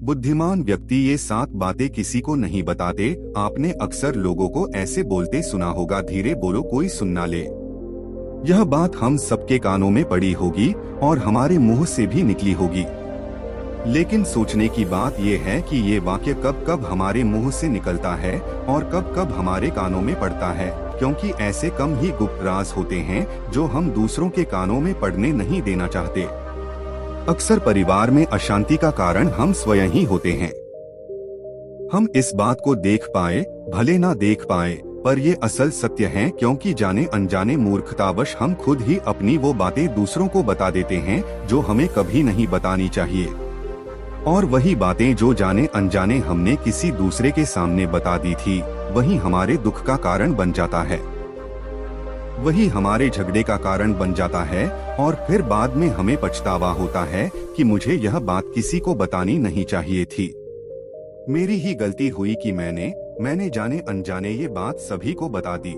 बुद्धिमान व्यक्ति ये 7 बातें किसी को नहीं बताते। आपने अक्सर लोगों को ऐसे बोलते सुना होगा, धीरे बोलो कोई सुन ना ले। यह बात हम सबके कानों में पड़ी होगी और हमारे मुंह से भी निकली होगी। लेकिन सोचने की बात यह है कि ये वाक्य कब कब हमारे मुंह से निकलता है और कब कब हमारे कानों में पड़ता है, क्योंकि ऐसे कम ही गुप्त राज होते हैं जो हम दूसरों के कानों में पड़ने नहीं देना चाहते। अक्सर परिवार में अशांति का कारण हम स्वयं ही होते हैं। हम इस बात को देख पाए भले ना देख पाए, पर ये असल सत्य है, क्योंकि जाने अनजाने मूर्खतावश हम खुद ही अपनी वो बातें दूसरों को बता देते हैं जो हमें कभी नहीं बतानी चाहिए। और वही बातें जो जाने अनजाने हमने किसी दूसरे के सामने बता दी थी, वही हमारे दुख का कारण बन जाता है, वही हमारे झगड़े का कारण बन जाता है। और फिर बाद में हमें पछतावा होता है कि मुझे यह बात किसी को बतानी नहीं चाहिए थी, मेरी ही गलती हुई कि मैंने जाने अनजाने ये बात सभी को बता दी।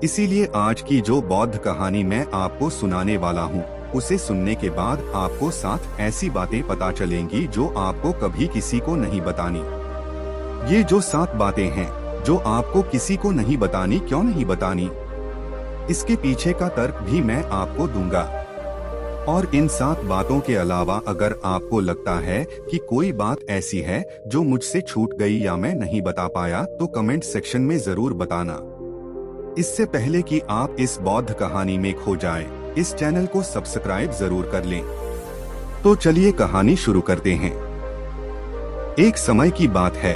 इसीलिए आज की जो बौद्ध कहानी मैं आपको सुनाने वाला हूँ, उसे सुनने के बाद आपको 7 ऐसी बातें पता चलेंगी जो आपको कभी किसी को नहीं बतानी। ये जो 7 बातें हैं जो आपको किसी को नहीं बतानी, क्यों नहीं बतानी, इसके पीछे का तर्क भी मैं आपको दूंगा। और इन 7 बातों के अलावा अगर आपको लगता है कि कोई बात ऐसी है जो मुझसे छूट गई या मैं नहीं बता पाया, तो कमेंट सेक्शन में जरूर बताना। इससे पहले कि आप इस बौद्ध कहानी में खो जाएं, इस चैनल को सब्सक्राइब जरूर कर लें। तो चलिए कहानी शुरू करते हैं। एक समय की बात है।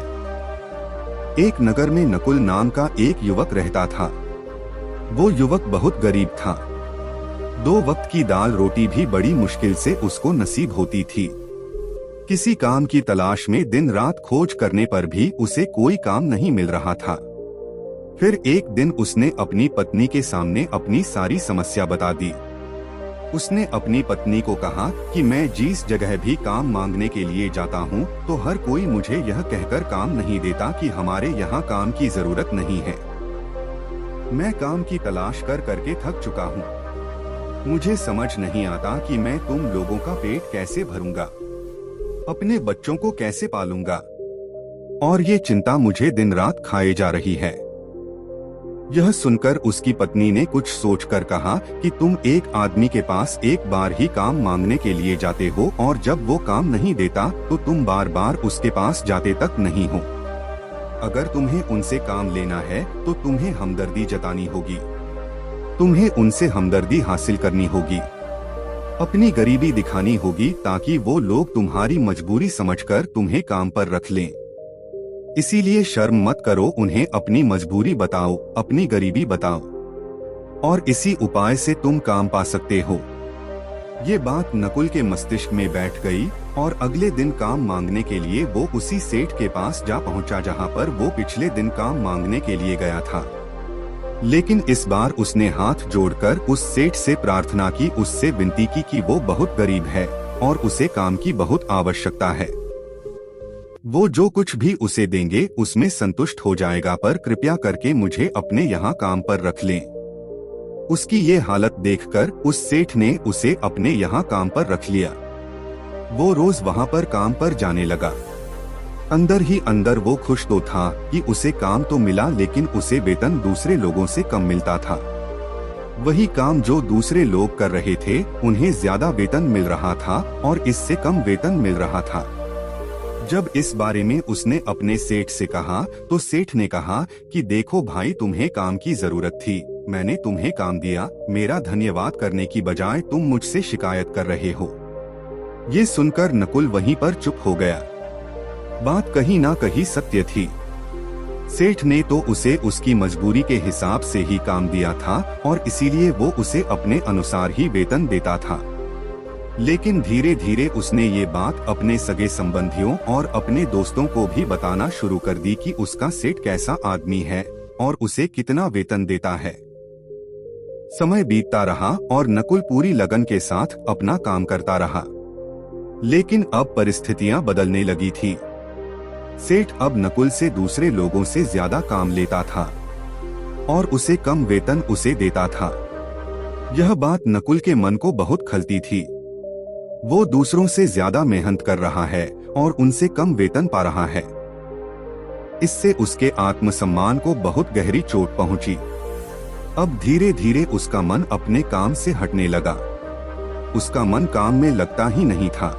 एक नगर में नकुल नाम का एक युवक रहता था। वो युवक बहुत गरीब था। 2 वक्त की दाल रोटी भी बड़ी मुश्किल से उसको नसीब होती थी। किसी काम की तलाश में दिन रात खोज करने पर भी उसे कोई काम नहीं मिल रहा था। फिर एक दिन उसने अपनी पत्नी के सामने अपनी सारी समस्या बता दी। उसने अपनी पत्नी को कहा कि मैं जिस जगह भी काम मांगने के लिए जाता हूँ, तो हर कोई मुझे यह कहकर काम नहीं देता कि हमारे यहाँ काम की जरूरत नहीं है। मैं काम की तलाश कर करके थक चुका हूँ। मुझे समझ नहीं आता कि मैं तुम लोगों का पेट कैसे भरूंगा, अपने बच्चों को कैसे पालूंगा, और ये चिंता मुझे दिन रात खाए जा रही है। यह सुनकर उसकी पत्नी ने कुछ सोचकर कहा कि तुम एक आदमी के पास एक बार ही काम मांगने के लिए जाते हो, और जब वो काम नहीं देता तो तुम बार बार उसके पास जाते तक नहीं हो। अगर तुम्हें उनसे काम लेना है तो तुम्हें हमदर्दी जतानी होगी, तुम्हें उनसे हमदर्दी हासिल करनी होगी, अपनी गरीबी दिखानी होगी, ताकि वो लोग तुम्हारी मजबूरी समझकर तुम्हें काम पर रख लें। इसीलिए शर्म मत करो, उन्हें अपनी मजबूरी बताओ, अपनी गरीबी बताओ, और इसी उपाय से तुम काम पा सकते हो। ये बात नकुल के मस्तिष्क में बैठ गई और अगले दिन काम मांगने के लिए वो उसी सेठ के पास जा पहुंचा जहां पर वो पिछले दिन काम मांगने के लिए गया था। लेकिन इस बार उसने हाथ जोड़कर उस सेठ से प्रार्थना की, उससे विनती की कि वो बहुत गरीब है और उसे काम की बहुत आवश्यकता है। वो जो कुछ भी उसे देंगे उसमें संतुष्ट हो जाएगा, पर कृपया करके मुझे अपने यहाँ काम पर रख लें। उसकी ये हालत देखकर उस सेठ ने उसे अपने यहाँ काम पर रख लिया। वो रोज वहाँ पर काम पर जाने लगा। अंदर ही अंदर वो खुश तो था कि उसे काम तो मिला, लेकिन उसे वेतन दूसरे लोगों से कम मिलता था। वही काम जो दूसरे लोग कर रहे थे, उन्हें ज्यादा वेतन मिल रहा था और इससे कम वेतन मिल रहा था। जब इस बारे में उसने अपने सेठ से कहा, तो सेठ ने कहा कि देखो भाई, तुम्हें काम की जरूरत थी, मैंने तुम्हें काम दिया, मेरा धन्यवाद करने की बजाय तुम मुझसे शिकायत कर रहे हो। ये सुनकर नकुल वहीं पर चुप हो गया। बात कहीं ना कहीं सत्य थी। सेठ ने तो उसे उसकी मजबूरी के हिसाब से ही काम दिया था और इसीलिए वो उसे अपने अनुसार ही वेतन देता था। लेकिन धीरे धीरे उसने ये बात अपने सगे संबंधियों और अपने दोस्तों को भी बताना शुरू कर दी कि उसका सेठ कैसा आदमी है और उसे कितना वेतन देता है। समय बीतता रहा और नकुल पूरी लगन के साथ अपना काम करता रहा। लेकिन अब परिस्थितियां बदलने लगी थी। सेठ अब नकुल से दूसरे लोगों से ज्यादा काम लेता था और उसे कम वेतन उसे देता था। यह बात नकुल के मन को बहुत खलती थी। वो दूसरों से ज्यादा मेहनत कर रहा है और उनसे कम वेतन पा रहा है। इससे उसके आत्मसम्मान को बहुत गहरी चोट पहुंची। अब धीरे धीरे उसका मन अपने काम से हटने लगा। उसका मन काम में लगता ही नहीं था।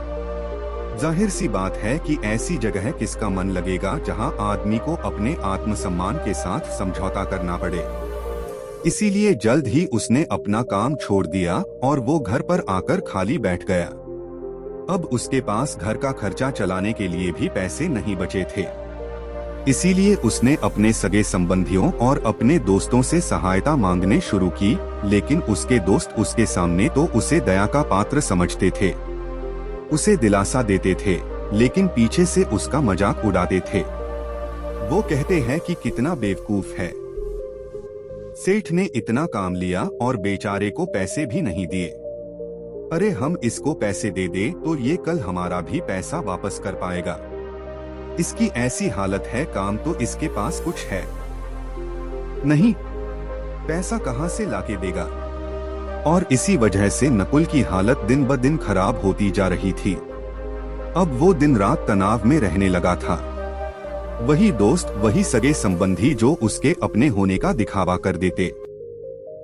जाहिर सी बात है कि ऐसी जगह किसका मन लगेगा जहां आदमी को अपने आत्मसम्मान के साथ समझौता करना पड़े। इसीलिए जल्द ही उसने अपना काम छोड़ दिया और वो घर पर आकर खाली बैठ गया। अब उसके पास घर का खर्चा चलाने के लिए भी पैसे नहीं बचे थे। इसीलिए उसने अपने सगे संबंधियों और अपने दोस्तों से सहायता मांगने शुरू की, लेकिन उसके दोस्त उसके सामने तो उसे दया का पात्र समझते थे, उसे दिलासा देते थे, लेकिन पीछे से उसका मजाक उड़ाते थे। वो कहते हैं कि कितना बेवकूफ है, सेठ ने इतना काम लिया और बेचारे को पैसे भी नहीं दिए। अरे हम इसको पैसे दे दे तो ये कल हमारा भी पैसा वापस कर पाएगा। इसकी ऐसी हालत है, काम तो इसके पास कुछ है नहीं, पैसा कहाँ से लाके देगा। और इसी वजह से नकुल की हालत दिन ब दिन खराब होती जा रही थी। अब वो दिन रात तनाव में रहने लगा था। वही दोस्त, वही सगे संबंधी जो उसके अपने होने का दिखावा कर देते,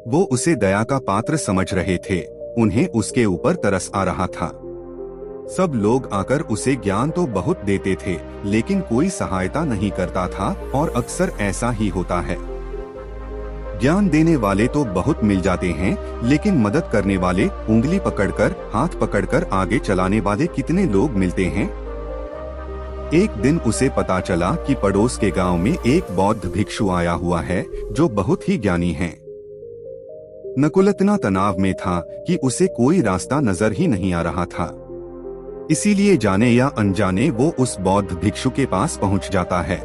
वो उसे दया का पात्र समझ रहे थे, उन्हें उसके ऊपर तरस आ रहा था। सब लोग आकर उसे ज्ञान तो बहुत देते थे, लेकिन कोई सहायता नहीं करता था, और अक्सर ऐसा ही होता है। ज्ञान देने वाले तो बहुत मिल जाते हैं, लेकिन मदद करने वाले, उंगली पकड़कर, हाथ पकड़कर आगे चलाने वाले कितने लोग मिलते हैं। एक दिन उसे पता चला कि पड़ोस के गांव में एक बौद्ध भिक्षु आया हुआ है जो बहुत ही ज्ञानी है। नकुल इतना तनाव में था कि उसे कोई रास्ता नजर ही नहीं आ रहा था। इसीलिए जाने या अनजाने वो उस बौद्ध भिक्षु के पास पहुंच जाता है।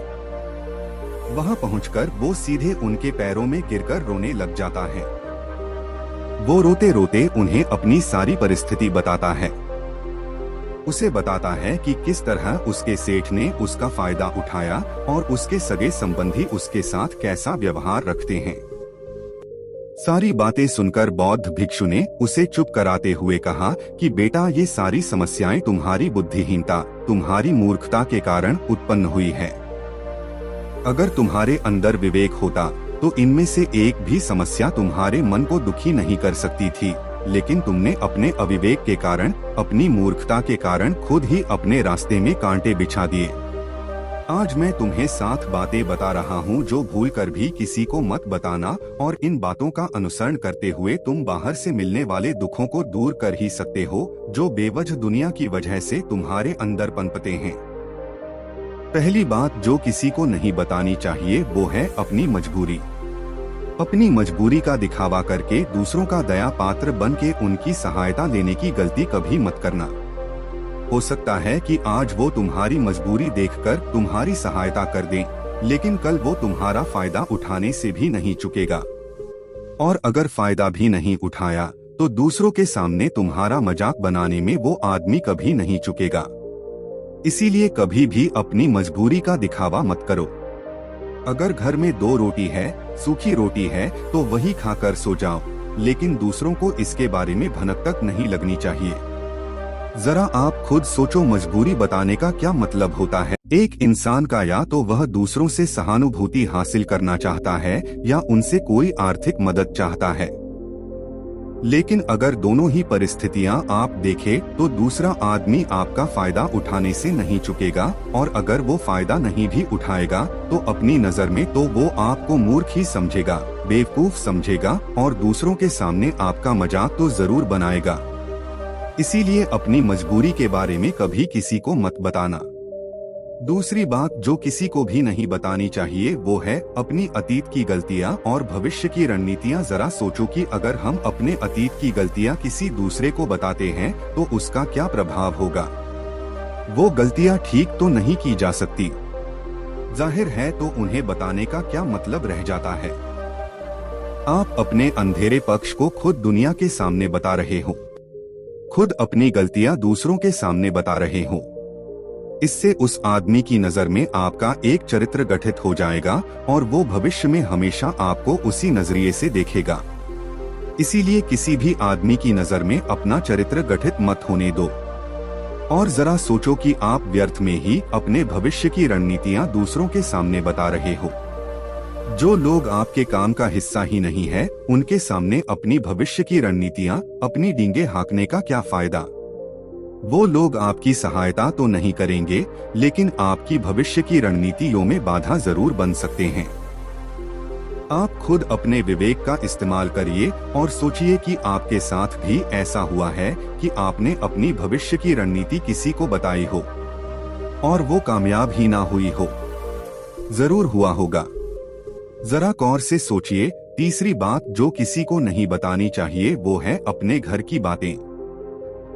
वहां पहुंचकर वो सीधे उनके पैरों में गिरकर रोने लग जाता है। वो रोते रोते उन्हें अपनी सारी परिस्थिति बताता है। उसे बताता है कि किस तरह उसके सेठ ने उसका फायदा उठाया और उसके सगे संबंधी उसके साथ कैसा व्यवहार रखते हैं। सारी बातें सुनकर बौद्ध भिक्षु ने उसे चुप कराते हुए कहा कि बेटा, ये सारी समस्याएं तुम्हारी बुद्धिहीनता, तुम्हारी मूर्खता के कारण उत्पन्न हुई है। अगर तुम्हारे अंदर विवेक होता तो इनमें से एक भी समस्या तुम्हारे मन को दुखी नहीं कर सकती थी, लेकिन तुमने अपने अविवेक के कारण, अपनी मूर्खता के कारण खुद ही अपने रास्ते में कांटे बिछा दिए। आज मैं तुम्हें 7 बातें बता रहा हूँ जो भूलकर भी किसी को मत बताना, और इन बातों का अनुसरण करते हुए तुम बाहर से मिलने वाले दुखों को दूर कर ही सकते हो, जो बेवजह दुनिया की वजह से तुम्हारे अंदर पनपते हैं। पहली बात जो किसी को नहीं बतानी चाहिए वो है अपनी मजबूरी। अपनी मजबूरी का दिखावा करके दूसरों का दया पात्र बन के उनकी सहायता लेने की गलती कभी मत करना। हो सकता है कि आज वो तुम्हारी मजबूरी देखकर तुम्हारी सहायता कर दें, लेकिन कल वो तुम्हारा फायदा उठाने से भी नहीं चुकेगा, और अगर फायदा भी नहीं उठाया तो दूसरों के सामने तुम्हारा मजाक बनाने में वो आदमी कभी नहीं चुकेगा। इसीलिए कभी भी अपनी मजबूरी का दिखावा मत करो। अगर घर में 2 रोटी है, सूखी रोटी है, तो वही खाकर सो जाओ, लेकिन दूसरों को इसके बारे में भनक तक नहीं लगनी चाहिए। जरा आप खुद सोचो, मजबूरी बताने का क्या मतलब होता है। एक इंसान का या तो वह दूसरों से सहानुभूति हासिल करना चाहता है या उनसे कोई आर्थिक मदद चाहता है, लेकिन अगर दोनों ही परिस्थितियां आप देखें तो दूसरा आदमी आपका फायदा उठाने से नहीं चुकेगा, और अगर वो फायदा नहीं भी उठाएगा तो अपनी नजर में तो वो आपको मूर्ख ही समझेगा, बेवकूफ समझेगा, और दूसरों के सामने आपका मजाक तो जरूर बनाएगा। इसीलिए अपनी मजबूरी के बारे में कभी किसी को मत बताना। दूसरी बात जो किसी को भी नहीं बतानी चाहिए वो है अपनी अतीत की गलतियां और भविष्य की रणनीतियां। जरा सोचो कि अगर हम अपने अतीत की गलतियां किसी दूसरे को बताते हैं तो उसका क्या प्रभाव होगा। वो गलतियां ठीक तो नहीं की जा सकती, जाहिर है, तो उन्हें बताने का क्या मतलब रह जाता है। आप अपने अंधेरे पक्ष को खुद दुनिया के सामने बता रहे हो, खुद अपनी गलतियां दूसरों के सामने बता रहे हो। इससे उस आदमी की नजर में आपका एक चरित्र गठित हो जाएगा और वो भविष्य में हमेशा आपको उसी नजरिए से देखेगा। इसीलिए किसी भी आदमी की नजर में अपना चरित्र गठित मत होने दो। और जरा सोचो कि आप व्यर्थ में ही अपने भविष्य की रणनीतियां दूसरों के सामने बता रहे हो। जो लोग आपके काम का हिस्सा ही नहीं है, उनके सामने अपनी भविष्य की रणनीतियां, अपनी डींगे हाँकने का क्या फायदा। वो लोग आपकी सहायता तो नहीं करेंगे, लेकिन आपकी भविष्य की रणनीतियों में बाधा जरूर बन सकते हैं। आप खुद अपने विवेक का इस्तेमाल करिए और सोचिए कि आपके साथ भी ऐसा हुआ है कि आपने अपनी भविष्य की रणनीति किसी को बताई हो और वो कामयाब ही ना हुई हो। जरूर हुआ होगा। जरा गौर से सोचिए। तीसरी बात जो किसी को नहीं बतानी चाहिए वो है अपने घर की बातें।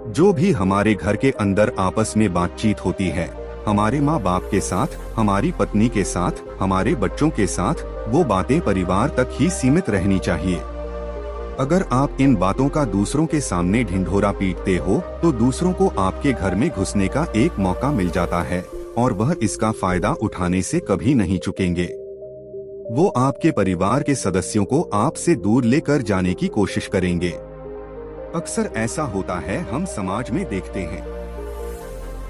जो भी हमारे घर के अंदर आपस में बातचीत होती है, हमारे माँ बाप के साथ, हमारी पत्नी के साथ, हमारे बच्चों के साथ, वो बातें परिवार तक ही सीमित रहनी चाहिए। अगर आप इन बातों का दूसरों के सामने ढिंढोरा पीटते हो तो दूसरों को आपके घर में घुसने का एक मौका मिल जाता है और वह इसका फायदा उठाने से कभी नहीं चुकेंगे। वो आपके परिवार के सदस्यों को आपसे दूर लेकर जाने की कोशिश करेंगे। अक्सर ऐसा होता है, हम समाज में देखते हैं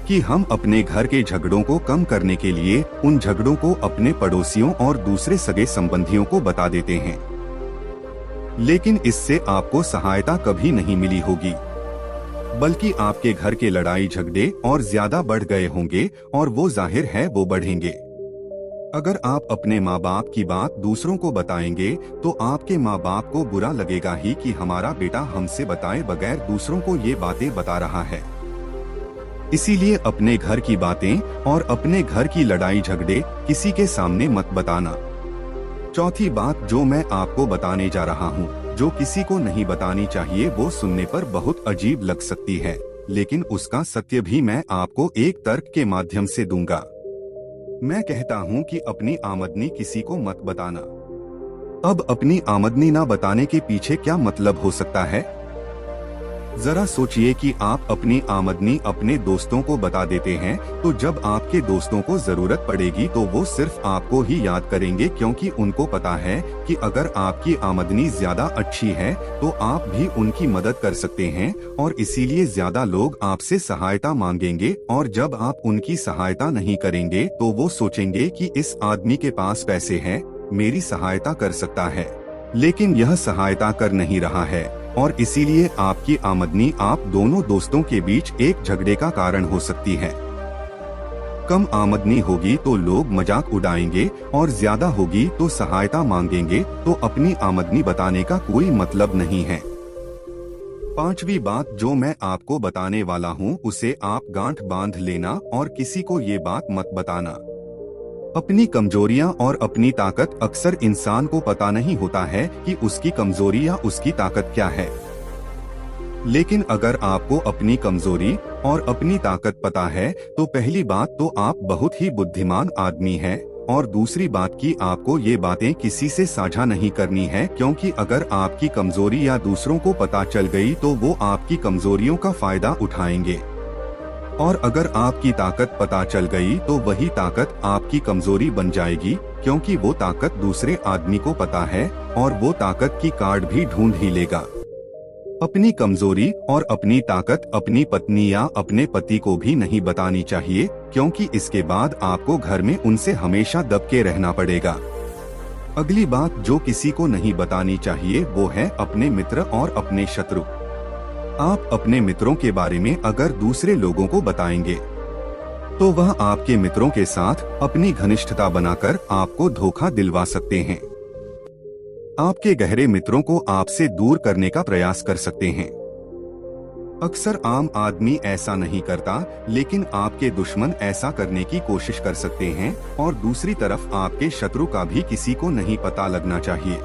कि हम अपने घर के झगड़ों को कम करने के लिए उन झगड़ों को अपने पड़ोसियों और दूसरे सगे संबंधियों को बता देते हैं, लेकिन इससे आपको सहायता कभी नहीं मिली होगी, बल्कि आपके घर के लड़ाई झगड़े और ज्यादा बढ़ गए होंगे और वो जाहिर है वो बढ़ेंगे। अगर आप अपने माँ बाप की बात दूसरों को बताएंगे तो आपके माँ बाप को बुरा लगेगा ही कि हमारा बेटा हमसे बताए बगैर दूसरों को ये बातें बता रहा है। इसीलिए अपने घर की बातें और अपने घर की लड़ाई झगड़े किसी के सामने मत बताना। चौथी बात जो मैं आपको बताने जा रहा हूँ, जो किसी को नहीं बतानी चाहिए, वो सुनने पर बहुत अजीब लग सकती है, लेकिन उसका सत्य भी मैं आपको एक तर्क के माध्यम से दूंगा। मैं कहता हूँ कि अपनी आमदनी किसी को मत बताना। अब अपनी आमदनी ना बताने के पीछे क्या मतलब हो सकता है? जरा सोचिए कि आप अपनी आमदनी अपने दोस्तों को बता देते हैं, तो जब आपके दोस्तों को जरूरत पड़ेगी तो वो सिर्फ आपको ही याद करेंगे, क्योंकि उनको पता है कि अगर आपकी आमदनी ज्यादा अच्छी है तो आप भी उनकी मदद कर सकते हैं, और इसीलिए ज्यादा लोग आपसे सहायता मांगेंगे। और जब आप उनकी सहायता नहीं करेंगे तो वो सोचेंगे कि इस आदमी के पास पैसे हैं, मेरी सहायता कर सकता है, लेकिन यह सहायता कर नहीं रहा है, और इसीलिए आपकी आमदनी आप दोनों दोस्तों के बीच एक झगड़े का कारण हो सकती है। कम आमदनी होगी तो लोग मजाक उड़ाएंगे और ज्यादा होगी तो सहायता मांगेंगे, तो अपनी आमदनी बताने का कोई मतलब नहीं है। पांचवी बात जो मैं आपको बताने वाला हूँ उसे आप गांठ बांध लेना और किसी को ये बात मत बताना। अपनी कमजोरियां और अपनी ताकत अक्सर इंसान को पता नहीं होता है कि उसकी कमजोरी या उसकी ताकत क्या है, लेकिन अगर आपको अपनी कमजोरी और अपनी ताकत पता है तो पहली बात तो आप बहुत ही बुद्धिमान आदमी हैं, और दूसरी बात कि आपको ये बातें किसी से साझा नहीं करनी है, क्योंकि अगर आपकी कमजोरी या दूसरों को पता चल गई तो वो आपकी कमजोरियों का फायदा उठाएंगे, और अगर आपकी ताकत पता चल गई तो वही ताकत आपकी कमजोरी बन जाएगी, क्योंकि वो ताकत दूसरे आदमी को पता है और वो ताकत की कार्ड भी ढूंढ ही लेगा। अपनी कमजोरी और अपनी ताकत अपनी पत्नी या अपने पति को भी नहीं बतानी चाहिए, क्योंकि इसके बाद आपको घर में उनसे हमेशा दबके रहना पड़ेगा। अगली बात जो किसी को नहीं बतानी चाहिए वो है अपने मित्र और अपने शत्रु। आप अपने मित्रों के बारे में अगर दूसरे लोगों को बताएंगे तो वह आपके मित्रों के साथ अपनी घनिष्ठता बनाकर आपको धोखा दिलवा सकते हैं। आपके गहरे मित्रों को आपसे दूर करने का प्रयास कर सकते हैं। अक्सर आम आदमी ऐसा नहीं करता, लेकिन आपके दुश्मन ऐसा करने की कोशिश कर सकते हैं, और दूसरी तरफ आपके शत्रु का भी किसी को नहीं पता लगना चाहिए,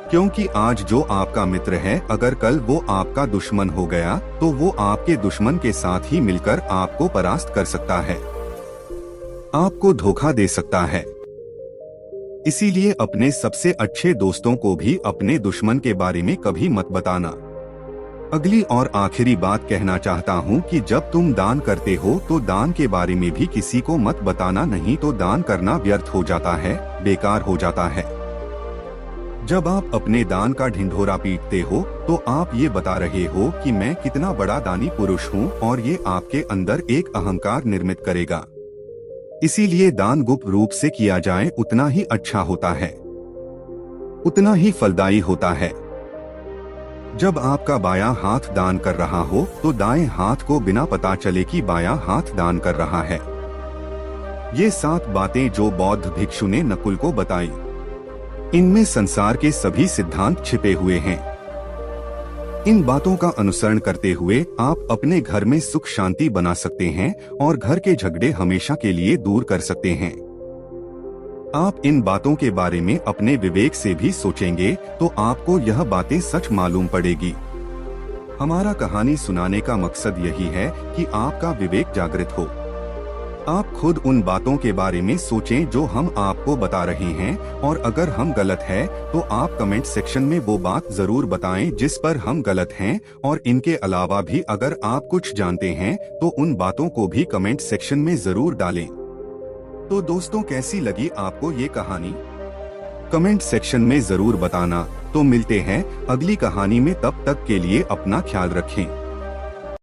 क्योंकि आज जो आपका मित्र है अगर कल वो आपका दुश्मन हो गया तो वो आपके दुश्मन के साथ ही मिलकर आपको परास्त कर सकता है, आपको धोखा दे सकता है। इसीलिए अपने सबसे अच्छे दोस्तों को भी अपने दुश्मन के बारे में कभी मत बताना। अगली और आखिरी बात कहना चाहता हूँ कि जब तुम दान करते हो तो दान के बारे में भी किसी को मत बताना, नहीं तो दान करना व्यर्थ हो जाता है, बेकार हो जाता है। जब आप अपने दान का ढिंढोरा पीटते हो तो आप ये बता रहे हो कि मैं कितना बड़ा दानी पुरुष हूँ और ये आपके अंदर एक अहंकार निर्मित करेगा। इसीलिए दान गुप्त रूप से किया जाए उतना ही अच्छा होता है, उतना ही फलदायी होता है। जब आपका बायां हाथ दान कर रहा हो तो दाएं हाथ को बिना पता चले कि बायां हाथ दान कर रहा है। ये 7 बातें जो बौद्ध भिक्षु ने नकुल को बताई, इनमें संसार के सभी सिद्धांत छिपे हुए हैं। इन बातों का अनुसरण करते हुए आप अपने घर में सुख शांति बना सकते हैं और घर के झगड़े हमेशा के लिए दूर कर सकते हैं। आप इन बातों के बारे में अपने विवेक से भी सोचेंगे तो आपको यह बातें सच मालूम पड़ेगी। हमारा कहानी सुनाने का मकसद यही है कि आपका विवेक जागृत हो। आप खुद उन बातों के बारे में सोचें जो हम आपको बता रहे हैं, और अगर हम गलत है तो आप कमेंट सेक्शन में वो बात जरूर बताएं जिस पर हम गलत हैं, और इनके अलावा भी अगर आप कुछ जानते हैं तो उन बातों को भी कमेंट सेक्शन में जरूर डालें। तो दोस्तों, कैसी लगी आपको ये कहानी? कमेंट सेक्शन में जरूर बताना। तो मिलते हैं अगली कहानी में, तब तक के लिए अपना ख्याल रखें।